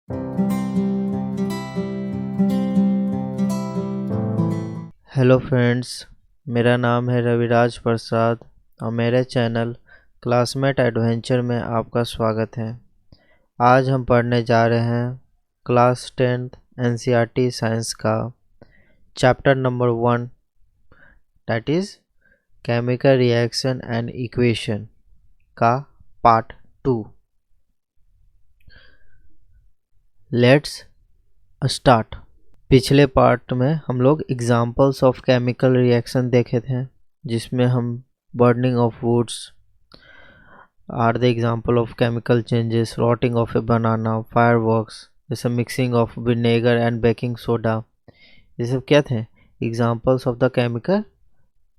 Hello friends, मेरा नाम है रविराज प्रसाद और मेरे चैनल क्लासमेट एडवेंचर में आपका स्वागत है। आज हम पढ़ने जा रहे हैं क्लास 10th एनसीईआरटी साइंस का chapter number 1, that is chemical reaction and equation का पार्ट 2। Let's start. पिछले पार्ट में हम लोग एग्जाम्पल्स ऑफ केमिकल रिएक्शन देखे थे, जिसमें हम burning of woods are the example of chemical changes, rotting of a banana, fireworks, जैसे mixing of vinegar and baking soda, ये सब क्या थे? Examples of the chemical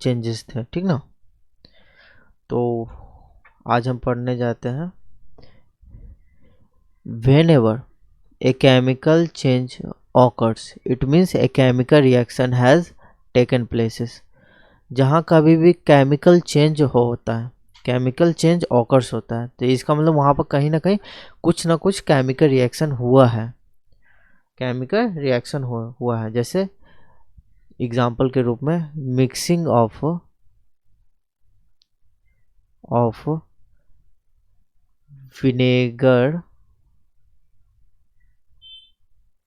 changes थे, ठीक ना। तो आज हम पढ़ने जाते हैं whenever a chemical change occurs, it means a chemical reaction has taken places। जहाँ कभी भी केमिकल चेंज होता है, केमिकल चेंज ऑकर्स होता है, तो इसका मतलब वहाँ पर कहीं ना कहीं कुछ ना कुछ केमिकल रिएक्शन हुआ है, केमिकल रिएक्शन हुआ है। जैसे एग्जाम्पल के रूप में mixing of vinegar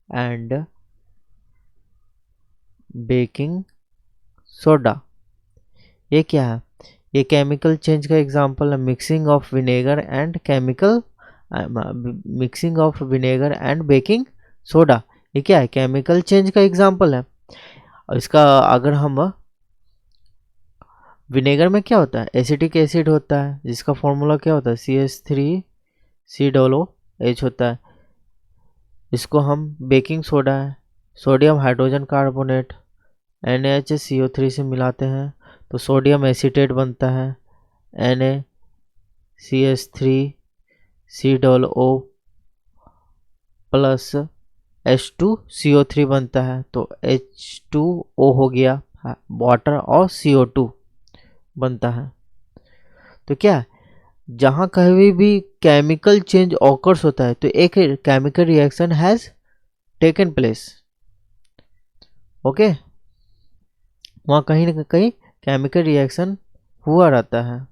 and baking soda, ये क्या है? ये केमिकल चेंज का एग्जांपल है। Mixing of vinegar and baking soda, ये क्या है? केमिकल चेंज का एग्जांपल है। और इसका अगर हम विनेगर में क्या होता है? एसिटिक एसिड होता है, जिसका फॉर्मूला क्या होता है? CH3COOH होता है। इसको हम बेकिंग सोडा है, सोडियम हाइड्रोजन कार्बोनेट NaHCO3 से मिलाते हैं तो सोडियम एसीटेट बनता है, NaCH3COO प्लस H2CO3 बनता है, तो H2O हो गया वाटर और CO2 बनता है। तो क्या, जहाँ कहीं भी केमिकल चेंज ऑकर्स होता है तो एक chemical reaction has taken place. Okay, वहाँ कहीं ना कहीं केमिकल रिएक्शन हुआ रहता है।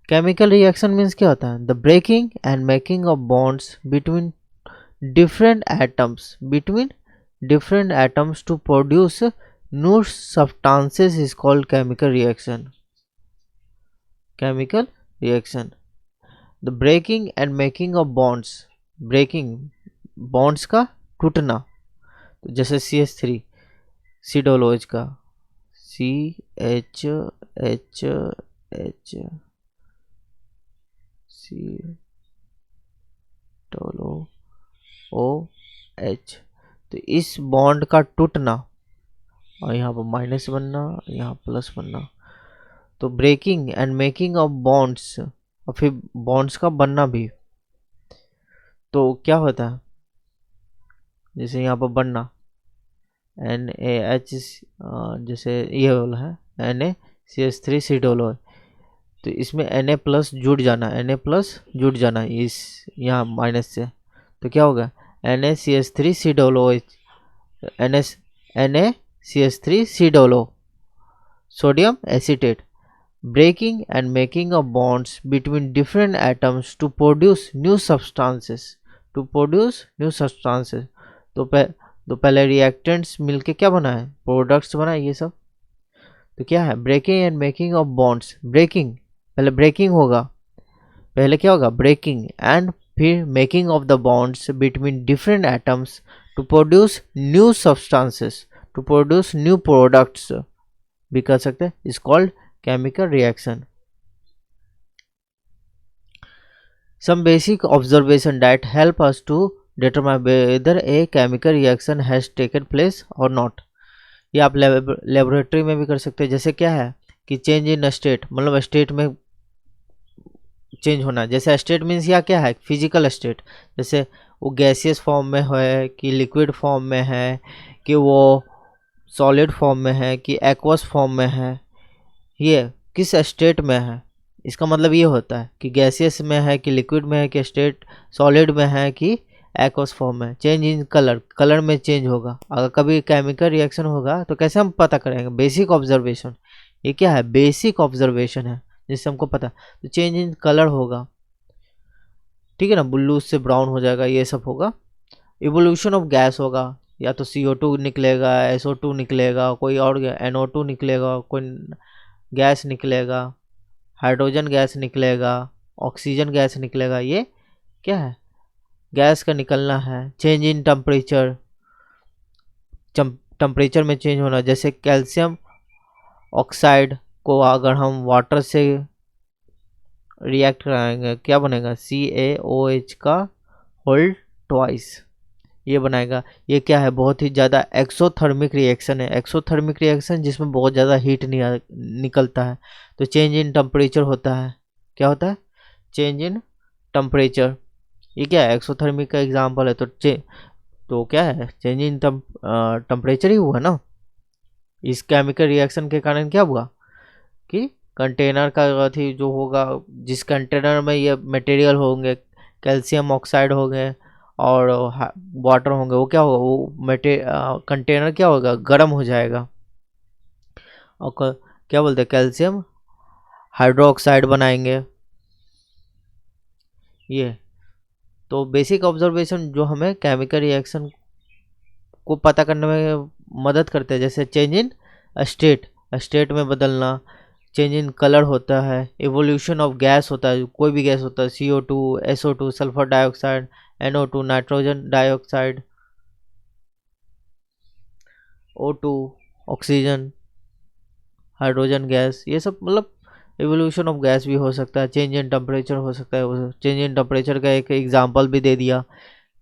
केमिकल रिएक्शन मीन्स क्या होता है? The breaking and making of bonds between different atoms to produce new substances is called chemical reaction। the breaking and making of bonds, breaking bonds का टूटना, तो जैसे CH3COOH का CHHCOOH, तो इस बॉन्ड का टूटना और यहाँ पर माइनस बनना, यहाँ प्लस बनना, तो breaking and making of bonds, और फिर बॉन्ड्स का बनना भी। तो क्या होता है? जैसे यहाँ पर बनना NaH, जैसे ये वाला है NaCH3COOH, तो इसमें Na प्लस जुड़ जाना इस यहाँ माइनस से, तो क्या होगा? NaCH3COOH, NaCH3COOH, sodium acetate, breaking and making of bonds between different atoms to produce new substances। तो पहले रिएक्टेंट्स मिलके क्या बना है? प्रोडक्ट्स बना है, ये सब। तो क्या है? Breaking and making of bonds. Breaking, पहले ब्रेकिंग होगा, पहले क्या होगा? ब्रेकिंग, एंड फिर making of the bonds between different atoms to produce new substances, to produce new products भी कर सकते हैं। Is called chemical reaction। Some basic observation that help us to determine whether a chemical reaction has taken place or not। ये आप laboratory में भी कर सकते हैं। जैसे क्या है कि चेंज इन स्टेट, मतलब स्टेट में चेंज होना। जैसे स्टेट मीन्स या क्या है? फिजिकल स्टेट, जैसे वो गैसियस फॉर्म में है कि लिक्विड फॉर्म में है कि वो सॉलिड फॉर्म में है कि एक्वस फॉर्म में है, ये किस स्टेट में है, इसका मतलब ये होता है कि गैसियस में है कि लिक्विड में है कि स्टेट सॉलिड में है कि एक्वस फॉर्म में। चेंज इन कलर, कलर में चेंज होगा। अगर कभी केमिकल रिएक्शन होगा तो कैसे हम पता करेंगे? Basic observation. ये क्या है? बेसिक ऑब्जर्वेशन है जिससे हमको पता। तो चेंज इन कलर होगा, ठीक है ना, ब्लू से ब्राउन हो जाएगा, ये सब होगा। इवोल्यूशन ऑफ गैस होगा, या तो CO2 निकलेगा, SO2 निकलेगा, कोई और NO2 निकलेगा, कोई गैस निकलेगा, हाइड्रोजन गैस निकलेगा, ऑक्सीजन गैस निकलेगा। ये क्या है? गैस का निकलना है। चेंज इन टेम्परेचर, टेम्परेचर में चेंज होना। जैसे कैल्शियम ऑक्साइड को अगर हम वाटर से रिएक्ट कराएंगे, क्या बनेगा? CaOH का होल ट्वाइस, ये बनाएगा। ये क्या है? बहुत ही ज़्यादा एक्सोथर्मिक रिएक्शन है। एक्सोथर्मिक रिएक्शन जिसमें बहुत ज़्यादा हीट निकलता है। तो चेंज इन टेम्परेचर होता है। क्या होता है? Change in temperature. ये क्या है? एक्सोथर्मिक का एग्जांपल है। तो क्या है? चेंज इन टेम्परेचर ही हुआ ना। इस केमिकल रिएक्शन के कारण क्या हुआ कि कंटेनर का थी जो होगा, जिस कंटेनर में ये मटेरियल होंगे, कैल्शियम ऑक्साइड होंगे और वाटर होंगे, वो क्या होगा? वो कंटेनर क्या होगा? गर्म हो जाएगा। और क्या बोलते हैं? कैल्शियम हाइड्रोक्साइड बनाएंगे। ये तो बेसिक ऑब्जर्वेशन जो हमें केमिकल रिएक्शन को पता करने में मदद करते हैं। जैसे चेंज इन स्टेट, स्टेट में बदलना। चेंज इन कलर होता है। इवोल्यूशन ऑफ गैस होता है, कोई भी गैस होता है, CO2, SO2, sulphur dioxide, NO2, nitrogen dioxide, O2, oxygen, hydrogen gas, ये सब मतलब इवोल्यूशन ऑफ गैस भी हो सकता है। चेंज इन टेम्परेचर हो सकता है। चेंज इन टेम्परेचर का एक एग्जांपल भी दे दिया।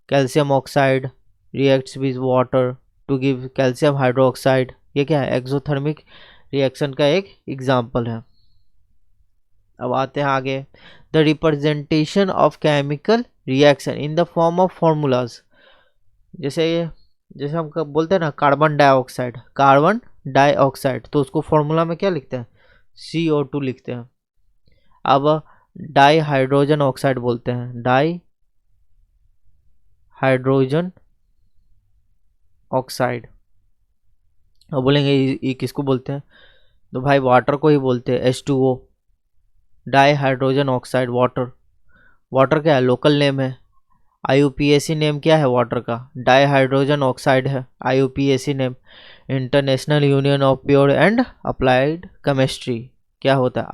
Calcium oxide reacts with water to give calcium hydroxide. ये क्या है? एक्सोथर्मिक रिएक्शन का एक एग्जांपल है। अब आते हैं आगे। The representation of chemical reaction in the form of formulas. जैसे हम बोलते हैं ना कार्बन डाइऑक्साइड, कार्बन डाइऑक्साइड, तो उसको फॉर्मूला में क्या लिखते हैं? CO2 लिखते हैं। अब डाई हाइड्रोजन ऑक्साइड बोलते हैं, डाई हाइड्रोजन ऑक्साइड। अब बोलेंगे ये किसको बोलते हैं? तो भाई वाटर को ही बोलते हैं, H2O, di hydrogen oxide. Water, water क्या है? लोकल नेम है। IUPAC नेम क्या है वाटर का? डाई हाइड्रोजन ऑक्साइड है IUPAC name. International union of pure and applied chemistry क्या होता है?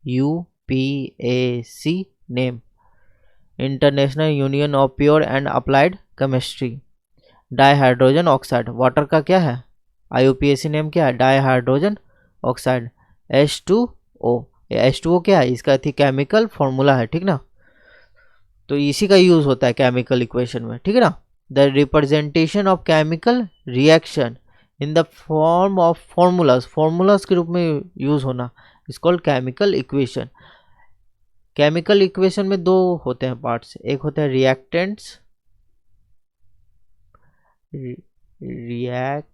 IUPAC name, international union of pure and applied chemistry. Di hydrogen oxide water का क्या है? IUPAC नेम क्या है? Di hydrogen oxide, H2O। H2O क्या है? इसका थी केमिकल फॉर्मूला है, ठीक ना। तो इसी का यूज होता है केमिकल इक्वेशन में, ठीक है ना। The representation of chemical reaction in the form of formulas, formulas के रूप में यूज होना is called chemical equation. Chemical equation में दो होते हैं पार्ट्स, एक होता है reactants, reactants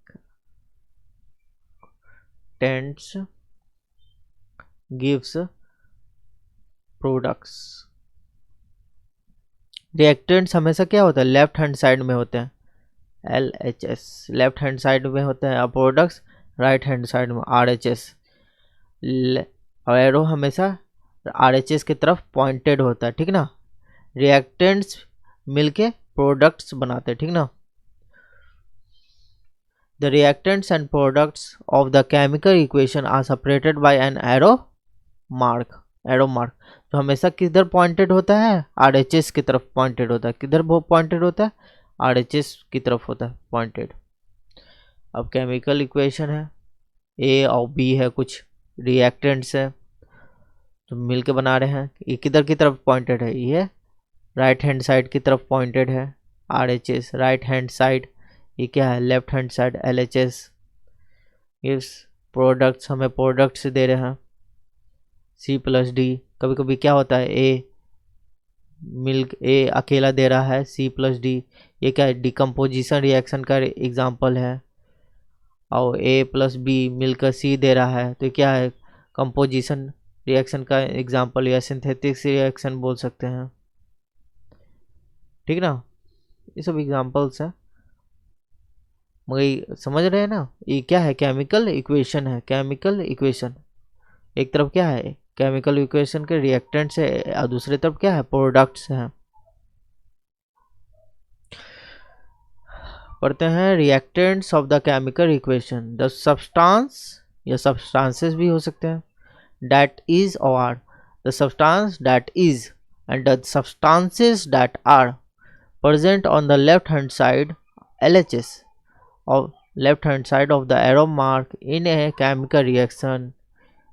gives products. Reactants हमेशा क्या होता है? लेफ्ट हैंड साइड में होते हैं, LHS लेफ्ट हैंड साइड में होते हैं, और प्रोडक्ट्स राइट हैंड साइड में, RHS। और एरो हमेशा RHS की तरफ पॉइंटेड होता है, ठीक ना। रिएक्टेंट्स मिलके प्रोडक्ट्स बनाते हैं, ठीक ना। The reactants and products of the chemical equation are separated by an arrow mark. Arrow mark तो हमेशा किधर पॉइंटेड होता है? RHS की तरफ पॉइंटेड होता है। किधर वो पॉइंटेड होता है? RHS की तरफ होता है पॉइंटेड। अब केमिकल इक्वेशन है, A और B है, कुछ रिएक्टेंट्स है तो मिलके बना रहे हैं। ये किधर की तरफ पॉइंटेड है? ये राइट हैंड साइड की तरफ पॉइंटेड है, RHS राइट हैंड साइड। ये क्या है? Left hand side, LHS। इस प्रोडक्ट्स हमें प्रोडक्ट्स दे रहे हैं, C+D। कभी कभी क्या होता है? A अकेला दे रहा है, C+D। ये क्या है? डिकम्पोजिशन रिएक्शन का एग्जाम्पल है। और A+B मिलकर C दे रहा है, तो क्या है? कंपोजिशन रिएक्शन का एग्जाम्पल या सिंथेटिक रिएक्शन बोल सकते हैं, ठीक ना। ये सब एग्जाम्पल्स हैं, मगर समझ रहे हैं ना, ये क्या है, केमिकल इक्वेशन है। केमिकल इक्वेशन एक तरफ क्या है, केमिकल इक्वेशन के रिएक्टेंट्स है, और दूसरी तरफ क्या है, प्रोडक्ट्स हैं। पढ़ते हैं reactants of the chemical equation, the substance या सब्सटेंसेस भी हो सकते हैं, that is or are, the substance that is and the substances that are present on the left hand side LHS of left hand side of the arrow mark in a chemical reaction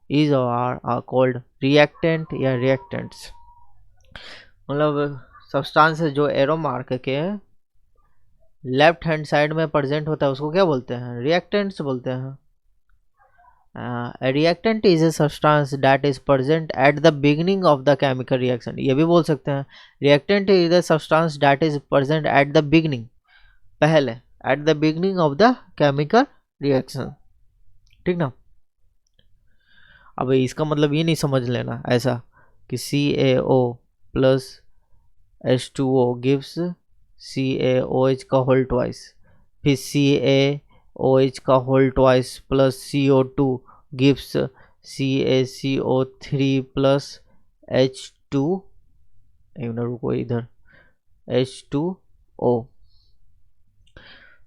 is or are called reactant या reactants। मतलब substance जो arrow mark के left hand side में present होता है उसको क्या बोलते हैं, रिएक्टेंट्स बोलते हैं। A reactant is a substance that is present at the beginning of the chemical reaction, ये भी बोल सकते हैं reactant is a substance that is present at the beginning, पहले at the beginning of the chemical reaction, ठीक ना। अब इसका मतलब ये नहीं समझ लेना ऐसा कि CaO plus H2O gives CaOH का होल ट्वाइस, फिर CaOH का whole twice plus CO2 gives CaCO3 plus H2, एक मिनट रुको इधर, H2O।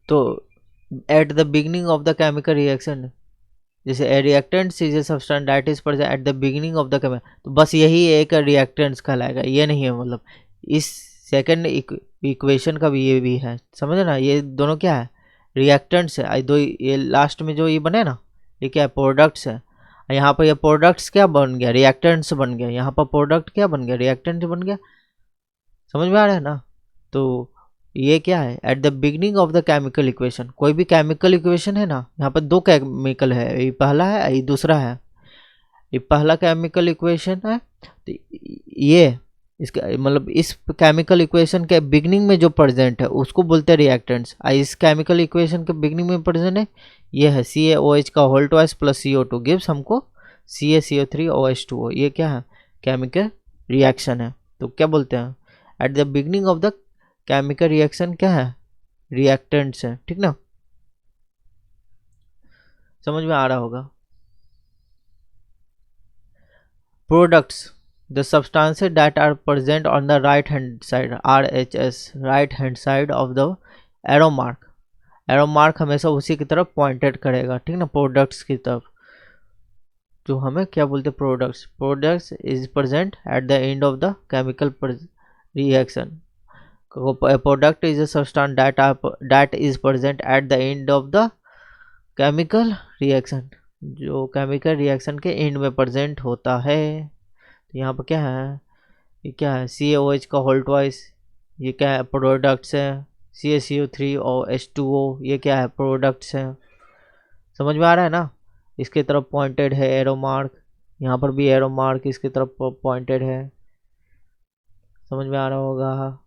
तो at the beginning of the chemical reaction, जैसे a reactants is a substance that is present at the beginning of the chemical, तो बस यही एक reactants कहलाएगा, ये नहीं है। मतलब इस सेकंड इक्वेशन का भी ये भी है, समझे ना, ये दोनों क्या है, रिएक्टेंट्स है। दो ये लास्ट में जो ये बने ना, ये क्या है, प्रोडक्ट्स है। यहाँ पर ये प्रोडक्ट्स क्या बन गया, रिएक्टेंट्स बन गया, यहाँ पर प्रोडक्ट क्या बन गया, रिएक्टेंट बन गया। समझ में आ रहा है ना। तो ये क्या है, eight the beginning of the chemical equation, कोई भी केमिकल इक्वेशन है ना, यहाँ पर दो केमिकल है, ये पहला है ये दूसरा है। ये पहला केमिकल इक्वेशन है, तो ये इसका मतलब इस केमिकल इक्वेशन के बिगिनिंग में जो प्रेजेंट है उसको बोलते हैं रिएक्टेंट्स। इस केमिकल इक्वेशन के बिगिनिंग में प्रेजेंट है ये है CaOH का whole twice plus CO2 gives हमको CaCO3OH2O, ये क्या है, केमिकल रिएक्शन है। तो क्या बोलते हैं, eight the beginning of the chemical reaction क्या है, रिएक्टेंट्स है, ठीक ना। समझ में आ रहा होगा। Products, the substances that are present on the right hand side, RHS, right hand side of the arrow mark। Arrow mark हमेशा उसी की तरफ पॉइंटेड करेगा, ठीक ना, प्रोडक्ट्स की तरफ। जो हमें क्या बोलते हैं, products. Products is present at the end of the chemical reaction. Product is a substance that is present at the end of the chemical reaction, जो केमिकल रिएक्शन के एंड में प्रेजेंट होता है। तो यहाँ पर क्या है, ये क्या है, CaOH का होल ट्वाइस, ये क्या है, प्रोडक्ट्स है। CaCO3 और H2O ये क्या है, प्रोडक्ट्स है। समझ में आ रहा है ना। इसके तरफ पॉइंटेड है एरो मार्क, यहाँ पर भी एरो मार्क इसके तरफ पॉइंटेड है। समझ में आ रहा होगा।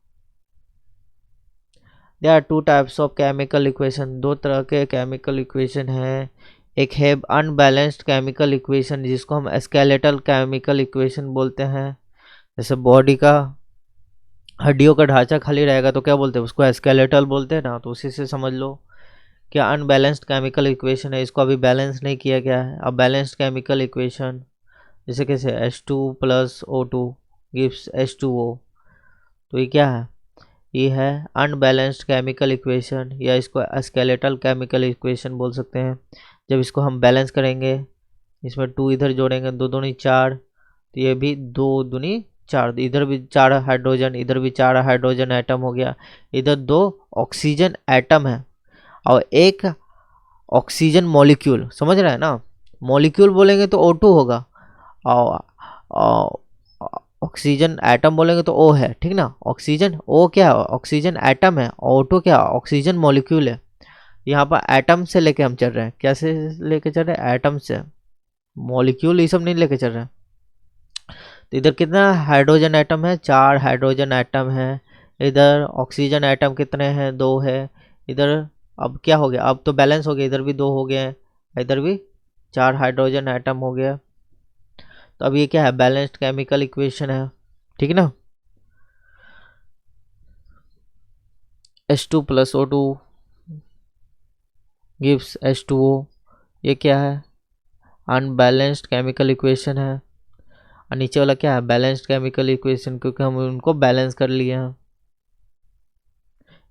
There are two types of chemical equation, दो तरह के केमिकल इक्वेशन है। एक है अनबैलेंस्ड केमिकल इक्वेशन जिसको हम स्केलेटल केमिकल इक्वेशन बोलते हैं। जैसे बॉडी का हड्डियों का ढांचा खाली रहेगा तो क्या बोलते हैं, उसको स्केलेटल बोलते हैं ना। तो उसी से समझ लो क्या अनबैलेंस्ड केमिकल इक्वेशन है, इसको अभी बैलेंस नहीं किया गया है। अब बैलेंस्ड केमिकल इक्वेशन जैसे कैसे, H2 plus O2 gives H2O, तो ये क्या है, ये है अनबैलेंस्ड केमिकल इक्वेशन, या इसको स्केलेटल केमिकल इक्वेशन बोल सकते हैं। जब इसको हम बैलेंस करेंगे, इसमें 2 इधर जोड़ेंगे, 2 दूनी 4, तो ये भी 2 दूनी 4, इधर भी 4 हाइड्रोजन, इधर भी 4 हाइड्रोजन एटम हो गया। इधर 2 ऑक्सीजन एटम है और एक ऑक्सीजन मॉलिक्यूल, समझ रहे हैं ना। मॉलिक्यूल बोलेंगे तो O2 होगा, और ऑक्सीजन एटम बोलेंगे तो O है, ठीक ना। ऑक्सीजन O क्या है, ऑक्सीजन एटम है, O2 क्या, ऑक्सीजन मॉलिक्यूल है। यहाँ पर एटम से लेके हम चल रहे हैं, कैसे लेके चल रहे हैं, एटम से, मॉलिक्यूल ये सब नहीं लेके चल रहे हैं। तो इधर कितना हाइड्रोजन एटम है, 4 हाइड्रोजन एटम है। इधर ऑक्सीजन एटम कितने हैं, 2 है। इधर अब क्या हो गया, अब तो बैलेंस हो गया, इधर भी 2 हो गए हैं, इधर भी 4 हाइड्रोजन एटम हो गया। तो अब ये क्या है, बैलेंस्ड केमिकल इक्वेशन है, ठीक है ना। H2 plus O2 gives H2O, ये क्या है, अनबैलेंस्ड केमिकल इक्वेशन है। और नीचे वाला क्या है, बैलेंस्ड केमिकल इक्वेशन, क्योंकि हम उनको बैलेंस कर लिए हैं।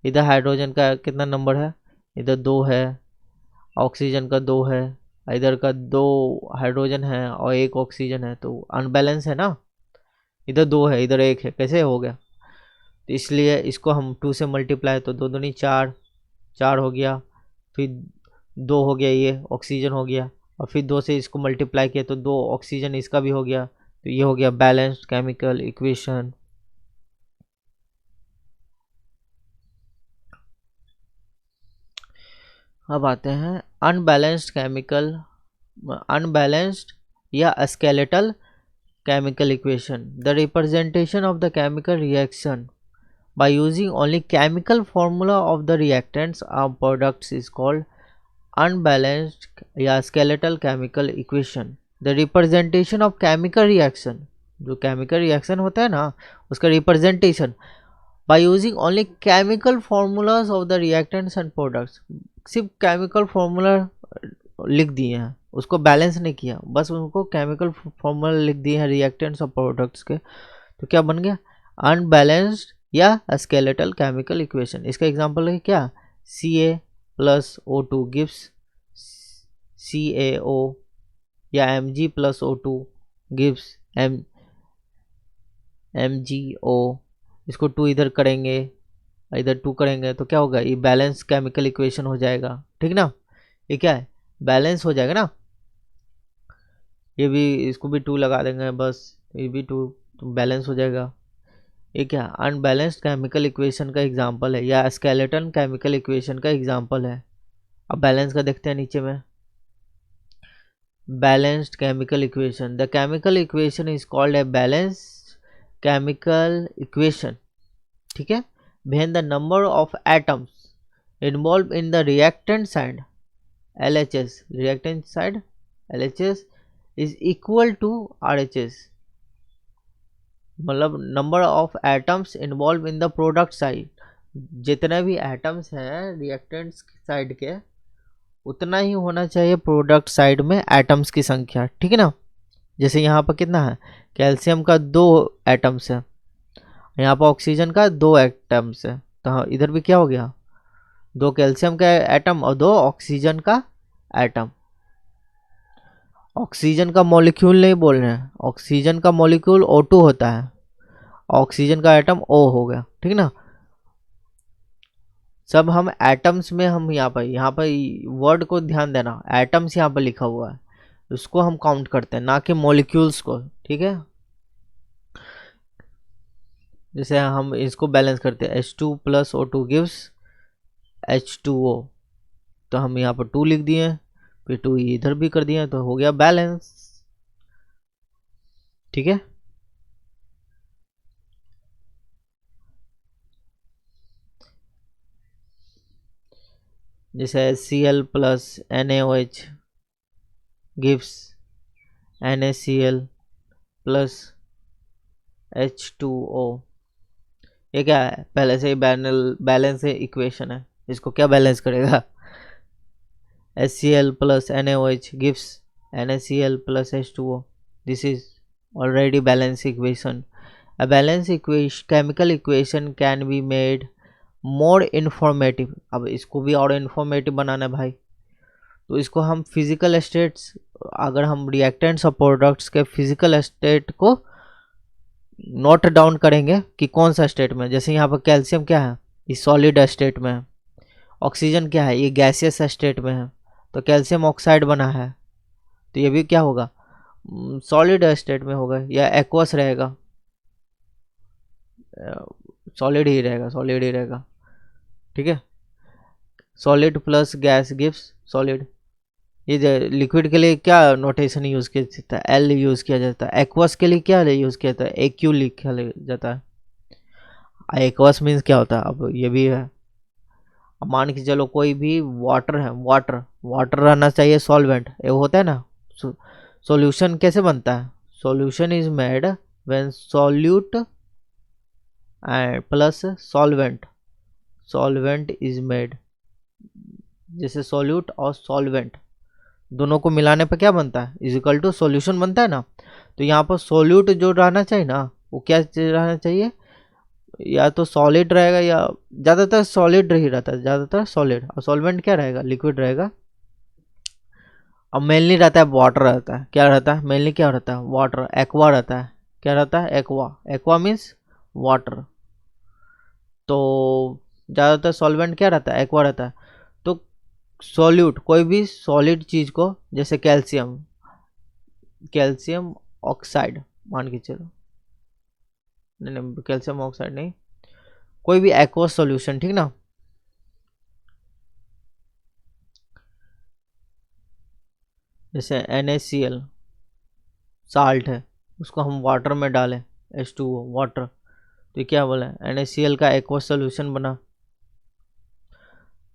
इधर हाइड्रोजन का कितना नंबर है, इधर 2 है, ऑक्सीजन का 2 है, इधर का 2 हाइड्रोजन है और 1 ऑक्सीजन है, तो अनबैलेंस है ना। इधर 2 है, इधर 1 है, कैसे हो गया, तो इसलिए इसको हम 2 से मल्टीप्लाई, तो 2 दूनी 4, 4 हो गया, फिर 2 हो गया, ये ऑक्सीजन हो गया, और फिर 2 से इसको मल्टीप्लाई किया तो 2 ऑक्सीजन इसका भी हो गया, तो ये हो गया बैलेंस्ड केमिकल इक्वेशन। अब आते हैं अनबैलेंस्ड या skeletal chemical equation. The representation of the chemical reaction by using only chemical formula of the reactants or products is called unbalanced या skeletal chemical equation. The representation of chemical reaction, जो chemical reaction होता है ना उसका representation by using only chemical formulas of the reactants and products, सिर्फ chemical formula लिख दिए हैं, उसको बैलेंस नहीं किया, बस उनको केमिकल फॉर्मूला लिख दिए हैं रिएक्टेंट्स और प्रोडक्ट्स के, तो क्या बन गया, अनबैलेंस्ड या स्केलेटल केमिकल इक्वेशन। इसका एग्जांपल है क्या, Ca plus O2 gives CaO, या Mg plus O2 gives MgO। इसको 2 इधर करेंगे, इधर 2 करेंगे तो क्या होगा, ये बैलेंस केमिकल इक्वेशन हो जाएगा, ठीक ना। ये क्या है, बैलेंस हो जाएगा ना, ये भी इसको भी 2 लगा देंगे बस, ये भी 2, तो बैलेंस हो जाएगा। ये क्या, अनबैलेंस्ड केमिकल इक्वेशन का एग्जांपल है या स्केलेटन केमिकल इक्वेशन का एग्जांपल है। अब बैलेंस का देखते हैं नीचे में, balanced chemical equation, the chemical equation is called a balanced chemical equation, ठीक है, when the number of atoms involve in the reactant side LHS, reactant side LHS is equal to RHS, मतलब number of atoms involve in the product side, जितने भी atoms हैं reactants side के उतना ही होना चाहिए प्रोडक्ट साइड में atoms की संख्या, ठीक है ना। जैसे यहाँ पर कितना है, कैल्शियम का 2 एटम्स है, यहाँ पर ऑक्सीजन का 2 एटम्स है, तो इधर भी क्या हो गया, 2 कैल्शियम का एटम और 2 ऑक्सीजन का एटम। ऑक्सीजन का मॉलिक्यूल नहीं बोल रहे हैं, ऑक्सीजन का मॉलिक्यूल O2 होता है, ऑक्सीजन का एटम O हो गया, ठीक ना। सब हम एटम्स में, हम यहाँ पर वर्ड को ध्यान देना, एटम्स यहाँ पर लिखा हुआ है, उसको हम काउंट करते हैं ना कि मॉलिक्यूल्स को, ठीक है। जैसे हम इसको बैलेंस करते हैं, H2 plus O2 gives H2O, तो हम यहाँ पर 2 लिख दिए, फिर 2 इधर भी कर दिए, तो हो गया बैलेंस, ठीक है। जैसे Cl plus NaOH gives NaCl plus H2O, ये क्या है, पहले से ही बैलेंस इक्वेशन है, इसको क्या बैलेंस करेगा, HCl plus NaOH gives NaCl plus H2O. This is already balanced equation. A balanced chemical equation can be made more informative. अब इसको भी और informative बनाना है भाई, तो इसको हम फिजिकल स्टेट्स, अगर हम रिएक्टेंट्स और प्रोडक्ट्स के फिजिकल स्टेट को नोट डाउन करेंगे कि कौन सा स्टेट में, जैसे यहाँ पर कैल्शियम क्या है, ये सॉलिड स्टेट में है, ऑक्सीजन क्या है, ये गैसियस स्टेट में है, तो कैल्शियम ऑक्साइड बना है, तो ये भी क्या होगा, सॉलिड स्टेट में होगा या एक्वस रहेगा, सॉलिड ही रहेगा, ठीक है। Solid plus gas gives solid. ये लिक्विड के लिए क्या नोटेशन यूज़ किया जाता है, एल यूज़ किया जाता है। एक्वस के लिए क्या यूज़ किया जाता है, एक्यू लिखा जाता है। एक्वस मीन्स क्या होता है, अब ये भी है, अब मान के चलो कोई भी वाटर है, वाटर रहना चाहिए सॉल्वेंट, ये होता है ना, सॉल्यूशन कैसे बनता है, solution is made when solute and plus solvent is made. जैसे सॉल्यूट और सॉल्वेंट दोनों को मिलाने पर क्या बनता है, इज इक्वल टू सॉल्यूशन बनता है ना। तो यहाँ पर सॉल्यूट जो रहना चाहिए ना, वो क्या रहना चाहिए, या तो सॉलिड रहेगा, या ज़्यादातर सॉलिड ही रहता है, ज़्यादातर सॉलिड। और सॉल्वेंट क्या रहेगा, लिक्विड रहेगा। अब मेनली रहता है वाटर रहता है, क्या रहता है मेनली, क्या रहता है वाटर, एक्वा रहता है। क्या रहता है, एक्वा। Aqua means water. तो ज़्यादातर सॉल्वेंट क्या रहता है, एक्वा रहता है। तो सॉल्यूट कोई भी सॉलिड चीज़ को, जैसे कैल्शियम ऑक्साइड मान के चलो, नहीं कैल्शियम ऑक्साइड नहीं, कोई भी एक्वस सॉल्यूशन, ठीक ना। जैसे NaCl साल्ट है, उसको हम वाटर में डालें, H2O वाटर, तो क्या बोला, NaCl का एक्वस सॉल्यूशन बना।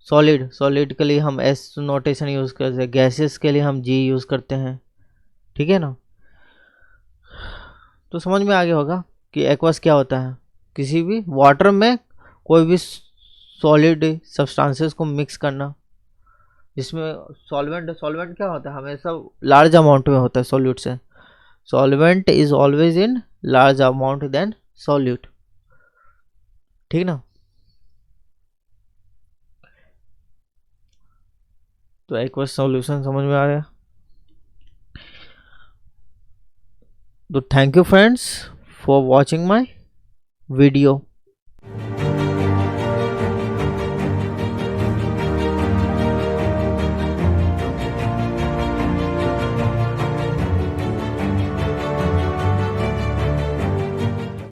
सॉलिड के लिए हम S नोटेशन यूज़ करते हैं, गैसेस के लिए हम G यूज़ करते हैं, ठीक है ना। तो समझ में आ गया होगा कि एक्वस क्या होता है, किसी भी वाटर में कोई भी सॉलिड सब्सटेंसेस को मिक्स करना, जिसमें सॉल्वेंट क्या होता है, हमेशा लार्ज अमाउंट में होता है सॉल्यूट से। Solvent is always in large amount than solute, ठीक ना। तो एक्वस सॉल्यूशन समझ में आ गया। तो thank you friends for watching my video.